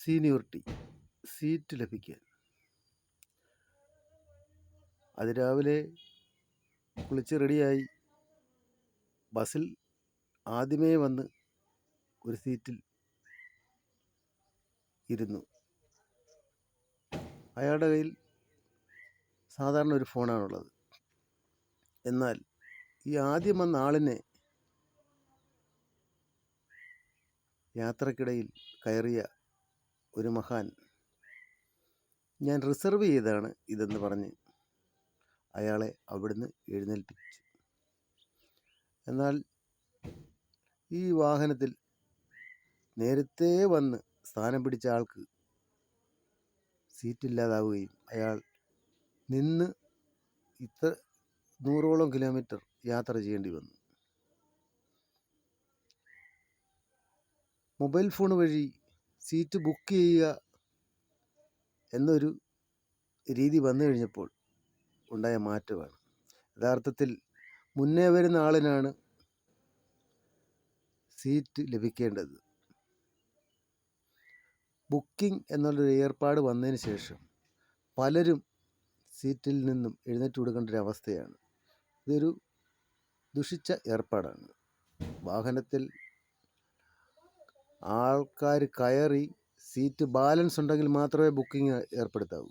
Seniority seat ലഭിക്കാൻ അതിരാവിലെ കുളിച്ച് റെഡിയായി ബസ്സിൽ ആദ്യമേ വന്ന് ഒരു സീറ്റിൽ ഇരുന്നു. അയാളുടെ കയ്യിൽ സാധാരണ ഒരു ഫോണാണുള്ളത്. എന്നാൽ ഈ ആദ്യം വന്ന ആളിനെ യാത്രക്കിടയിൽ കയറിയ ഒരു മഹാൻ ഞാൻ റിസർവ് ചെയ്താണ് ഇതെന്ന് പറഞ്ഞ് അയാളെ അവിടുന്ന് എഴുന്നേൽപ്പിച്ചു. എന്നാൽ ഈ വാഹനത്തിൽ നേരത്തെ വന്ന് സ്ഥാനം പിടിച്ച ആൾക്ക് സീറ്റില്ലാതാവുകയും അയാൾ നിന്ന് 100ഓളം കിലോമീറ്റർ യാത്ര ചെയ്യേണ്ടി വന്നു. മൊബൈൽ ഫോൺ വഴി സീറ്റ് ബുക്ക് ചെയ്യുക എന്നൊരു രീതി വന്നു കഴിഞ്ഞപ്പോൾ ഉണ്ടായ മാറ്റമാണ്. യഥാർത്ഥത്തിൽ മുന്നേ വരുന്ന ആളിനാണ് സീറ്റ് ലഭിക്കേണ്ടത്. ബുക്കിംഗ് എന്നുള്ളൊരു ഏർപ്പാട് വന്നതിന് ശേഷം പലരും സീറ്റിൽ നിന്നും എഴുന്നേറ്റ് കൊടുക്കേണ്ട ഒരു അവസ്ഥയാണ്. ഇതൊരു ദുഷിച്ച ഏർപ്പാടാണ്. വാഹനത്തിൽ ആൾക്കാർ കയറി സീറ്റ് ബാലൻസ് ഉണ്ടെങ്കിൽ മാത്രമേ ബുക്കിംഗ് ഏർപ്പെടുത്താവൂ.